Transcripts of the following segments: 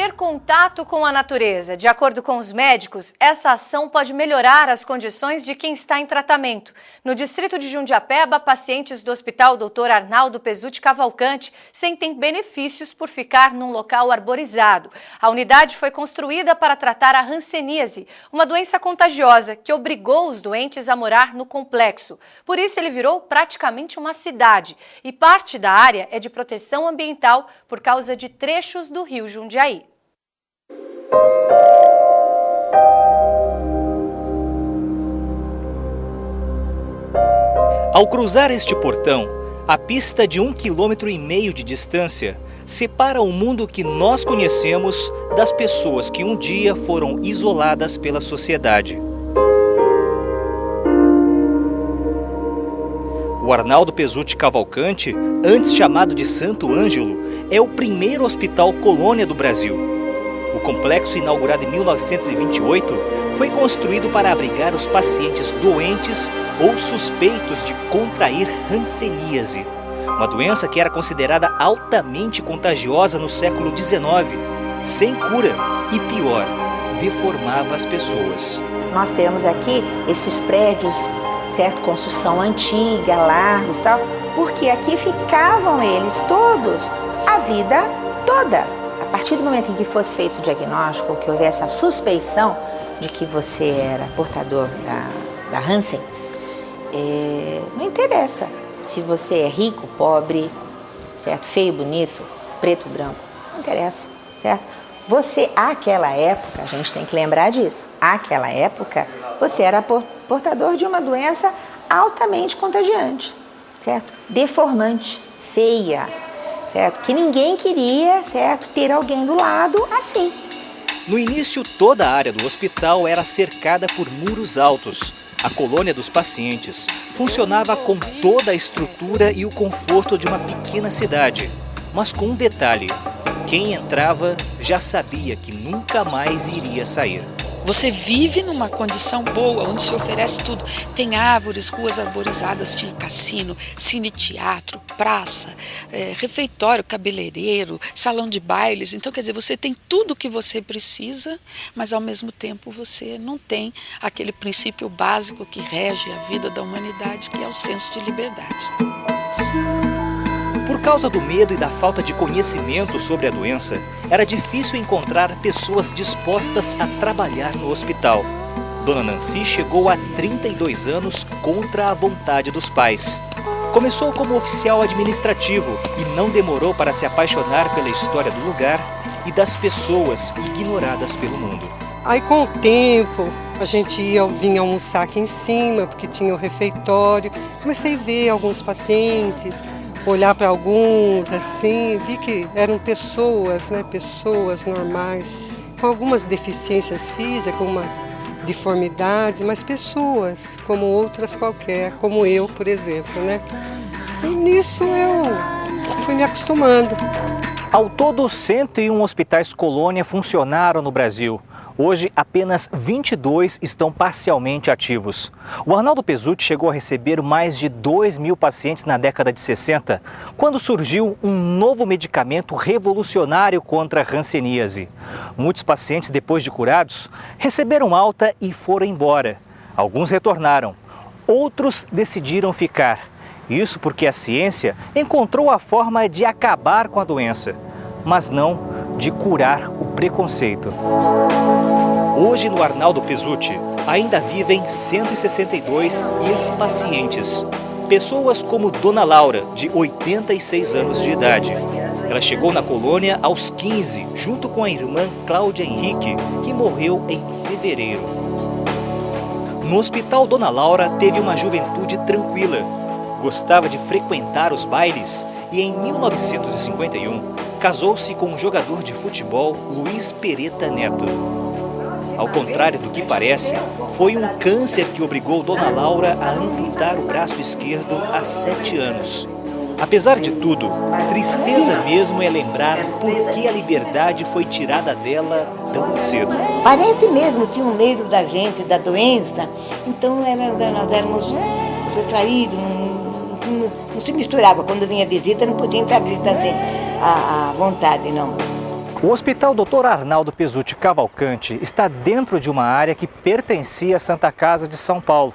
Ter contato com a natureza. De acordo com os médicos, essa ação pode melhorar as condições de quem está em tratamento. No distrito de Jundiapeba, pacientes do Hospital Dr. Arnaldo Pezzuti Cavalcante sentem benefícios por ficar num local arborizado. A unidade foi construída para tratar a hanseníase, uma doença contagiosa que obrigou os doentes a morar no complexo. Por isso, ele virou praticamente uma cidade. E parte da área é de proteção ambiental por causa de trechos do rio Jundiaí. Ao cruzar este portão, a pista de 1,5 km de distância separa o mundo que nós conhecemos das pessoas que um dia foram isoladas pela sociedade. O Arnaldo Pezzuti Cavalcante, antes chamado de Santo Ângelo, é o primeiro hospital colônia do Brasil. O complexo, inaugurado em 1928, foi construído para abrigar os pacientes doentes ou suspeitos de contrair hanseníase, uma doença que era considerada altamente contagiosa no século XIX, sem cura e, pior, deformava as pessoas. Nós temos aqui esses prédios, certo, construção antiga, largos e tal, porque aqui ficavam eles todos a vida toda. A partir do momento em que fosse feito o diagnóstico, que houvesse a suspeição de que você era portador da Hansen, não interessa se você é rico, pobre, certo, feio, bonito, preto, branco, não interessa, certo? Você, àquela época, a gente tem que lembrar disso, àquela época, você era portador de uma doença altamente contagiante, certo? Deformante, feia, certo? Que ninguém queria, certo, ter alguém do lado assim. No início, toda a área do hospital era cercada por muros altos. A colônia dos pacientes funcionava com toda a estrutura e o conforto de uma pequena cidade. Mas com um detalhe, quem entrava já sabia que nunca mais iria sair. Você vive numa condição boa, onde se oferece tudo. Tem árvores, ruas arborizadas, tinha cassino, cine-teatro, praça, refeitório, cabeleireiro, salão de bailes. Então, quer dizer, você tem tudo o que você precisa, mas ao mesmo tempo você não tem aquele princípio básico que rege a vida da humanidade, que é o senso de liberdade. Por causa do medo e da falta de conhecimento sobre a doença, era difícil encontrar pessoas dispostas a trabalhar no hospital. Dona Nancy chegou há 32 anos contra a vontade dos pais. Começou como oficial administrativo e não demorou para se apaixonar pela história do lugar e das pessoas ignoradas pelo mundo. Aí com o tempo a gente vinha almoçar aqui em cima, porque tinha o refeitório. Comecei a ver alguns pacientes, olhar para alguns, assim, vi que eram pessoas, né, pessoas normais, com algumas deficiências físicas, com umas deformidades, mas pessoas, como outras qualquer, como eu, por exemplo, né. E nisso eu fui me acostumando. Ao todo, 101 hospitais colônia funcionaram no Brasil. Hoje, apenas 22 estão parcialmente ativos. O Arnaldo Pezzuti chegou a receber mais de 2.000 pacientes na década de 60, quando surgiu um novo medicamento revolucionário contra a hanseníase. Muitos pacientes, depois de curados, receberam alta e foram embora. Alguns retornaram, outros decidiram ficar. Isso porque a ciência encontrou a forma de acabar com a doença, mas não de curar o preconceito. Hoje, no Arnaldo Pezzuti, ainda vivem 162 ex-pacientes. Pessoas como Dona Laura, de 86 anos de idade. Ela chegou na colônia aos 15, junto com a irmã Cláudia Henrique, que morreu em fevereiro. No hospital, Dona Laura teve uma juventude tranquila. Gostava de frequentar os bailes e, em 1951, casou-se com o jogador de futebol Luiz Pereta Neto. Ao contrário do que parece, foi um câncer que obrigou Dona Laura a amputar o braço esquerdo há 7 anos. Apesar de tudo, tristeza mesmo é lembrar por que a liberdade foi tirada dela tão cedo. Parente mesmo tinha um medo da gente, da doença, então nós éramos retraídos, não se misturava. Quando vinha visita, não podia entrar visita assim, à vontade, não. O Hospital Dr. Arnaldo Pezzuti Cavalcante está dentro de uma área que pertencia à Santa Casa de São Paulo.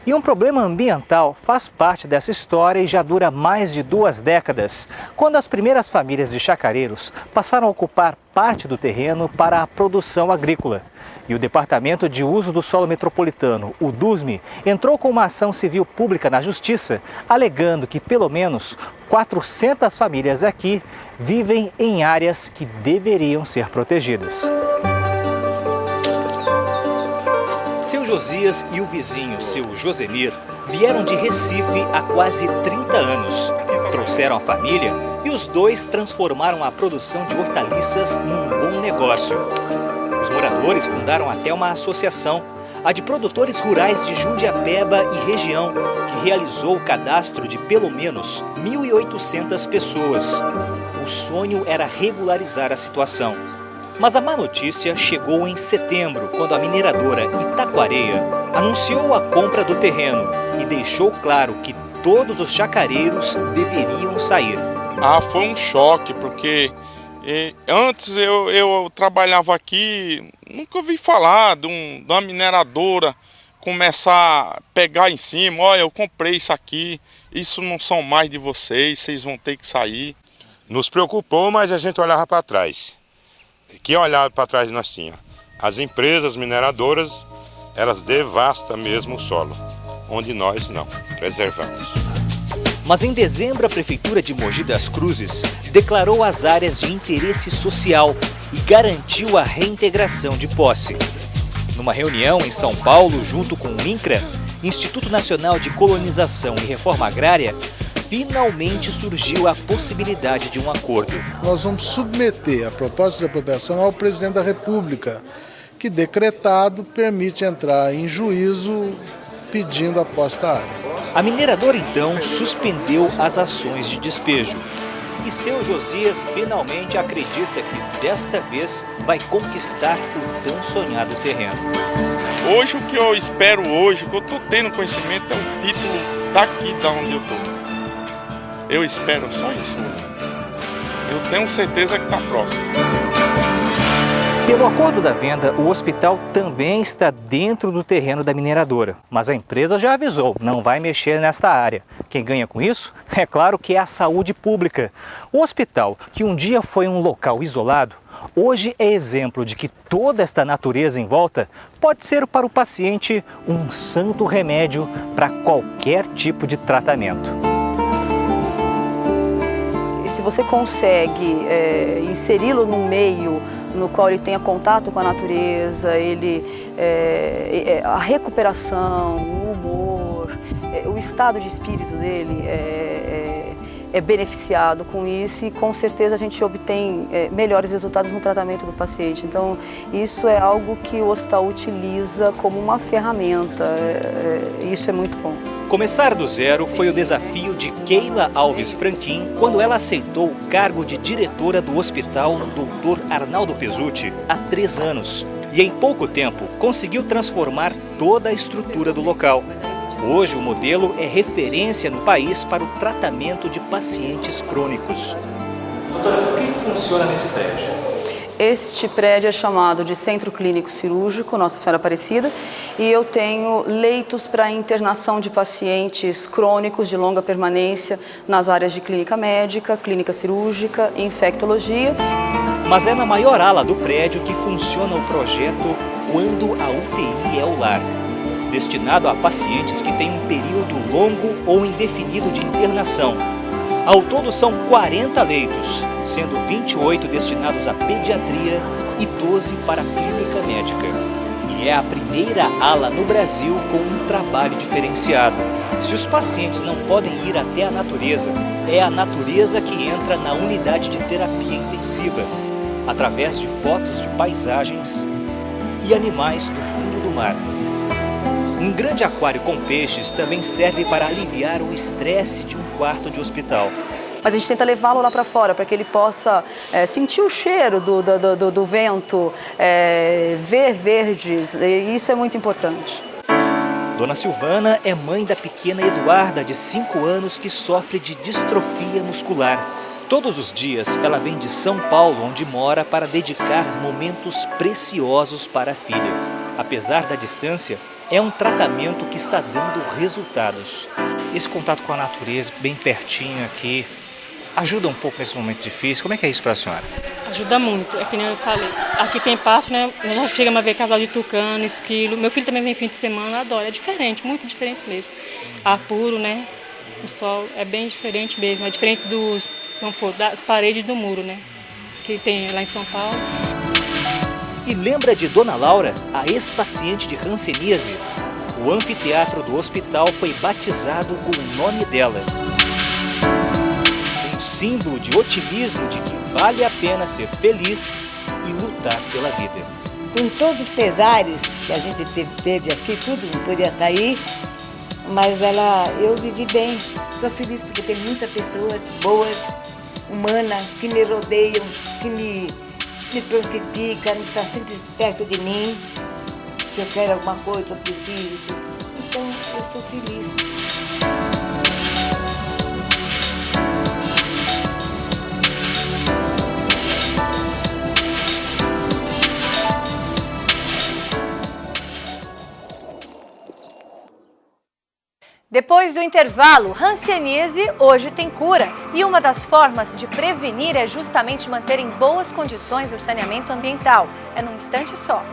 E um problema ambiental faz parte dessa história e já dura mais de 2 décadas, quando as primeiras famílias de chacareiros passaram a ocupar parte do terreno para a produção agrícola. E o Departamento de Uso do Solo Metropolitano, o DUSME, entrou com uma ação civil pública na Justiça, alegando que pelo menos 400 famílias aqui vivem em áreas que deveriam ser protegidas. Seu Josias e o vizinho, seu Josemir, vieram de Recife há quase 30 anos. Trouxeram a família e os dois transformaram a produção de hortaliças num bom negócio. Os moradores fundaram até uma associação, a de produtores rurais de Jundiapeba e região, que realizou o cadastro de pelo menos 1.800 pessoas. O sonho era regularizar a situação. Mas a má notícia chegou em setembro, quando a mineradora Itaquareia anunciou a compra do terreno e deixou claro que todos os chacareiros deveriam sair. Foi um choque, porque antes eu trabalhava aqui, nunca ouvi falar de uma mineradora começar a pegar em cima, olha, eu comprei isso aqui, isso não são mais de vocês vão ter que sair. Nos preocupou, mas a gente olhava para trás. Que olhava para trás nós tínhamos. As empresas mineradoras, elas devastam mesmo o solo, onde nós não, preservamos. Mas em dezembro a Prefeitura de Mogi das Cruzes declarou as áreas de interesse social e garantiu a reintegração de posse. Numa reunião em São Paulo, junto com o INCRA, Instituto Nacional de Colonização e Reforma Agrária, finalmente surgiu a possibilidade de um acordo. Nós vamos submeter a proposta de apropriação ao presidente da República, que decretado permite entrar em juízo pedindo a posse da área. A mineradora então suspendeu as ações de despejo. E seu Josias finalmente acredita que desta vez vai conquistar o tão sonhado terreno. Hoje o que eu espero hoje, o que eu estou tendo conhecimento é o título daqui da onde eu estou. Eu espero só isso. Eu tenho certeza que está próximo. Pelo acordo da venda, o hospital também está dentro do terreno da mineradora. Mas a empresa já avisou, não vai mexer nesta área. Quem ganha com isso? É claro que é a saúde pública. O hospital, que um dia foi um local isolado, hoje é exemplo de que toda esta natureza em volta pode ser para o paciente um santo remédio para qualquer tipo de tratamento. Se você consegue inseri-lo num meio no qual ele tenha contato com a natureza, a recuperação, o humor, o estado de espírito dele é beneficiado com isso e com certeza a gente obtém melhores resultados no tratamento do paciente. Então isso é algo que o hospital utiliza como uma ferramenta, isso é muito bom. Começar do zero foi o desafio de Keila Alves Franquin quando ela aceitou o cargo de diretora do Hospital Dr. Arnaldo Pezzuti há 3 anos. E em pouco tempo conseguiu transformar toda a estrutura do local. Hoje o modelo é referência no país para o tratamento de pacientes crônicos. Doutora, o que funciona nesse prédio? Este prédio é chamado de Centro Clínico Cirúrgico Nossa Senhora Aparecida e eu tenho leitos para internação de pacientes crônicos de longa permanência nas áreas de clínica médica, clínica cirúrgica e infectologia. Mas é na maior ala do prédio que funciona o projeto Quando a UTI é o Lar, destinado a pacientes que têm um período longo ou indefinido de internação. Ao todo são 40 leitos, sendo 28 destinados à pediatria e 12 para a clínica médica. E é a primeira ala no Brasil com um trabalho diferenciado. Se os pacientes não podem ir até a natureza, é a natureza que entra na unidade de terapia intensiva, através de fotos de paisagens e animais do fundo do mar. Um grande aquário com peixes também serve para aliviar o estresse de um quarto de hospital. Mas a gente tenta levá-lo lá para fora, para que ele possa sentir o cheiro do vento, ver verdes, e isso é muito importante. Dona Silvana é mãe da pequena Eduarda, de 5 anos, que sofre de distrofia muscular. Todos os dias ela vem de São Paulo, onde mora, para dedicar momentos preciosos para a filha. Apesar da distância, é um tratamento que está dando resultados. Esse contato com a natureza, bem pertinho aqui, ajuda um pouco nesse momento difícil. Como é que é isso para a senhora? Ajuda muito, é que nem eu falei. Aqui tem pasto, né? Nós já chegamos a ver casal de tucano, esquilo. Meu filho também vem fim de semana, adora. É diferente, muito diferente mesmo. Ar puro, né? O sol é bem diferente mesmo. É diferente das paredes do muro, né? Que tem lá em São Paulo. E lembra de Dona Laura, a ex-paciente de hanseníase? O anfiteatro do hospital foi batizado com o nome dela. Um símbolo de otimismo de que vale a pena ser feliz e lutar pela vida. Com todos os pesares que a gente teve aqui, tudo não podia sair, mas eu vivi bem. Sou feliz porque tem muitas pessoas boas, humanas, que me rodeiam, que me prontificam, estão sempre perto de mim. Se eu quero alguma coisa, eu preciso. Então, eu sou feliz. Depois do intervalo, hanseníase hoje tem cura e uma das formas de prevenir é justamente manter em boas condições o saneamento ambiental. É num instante só.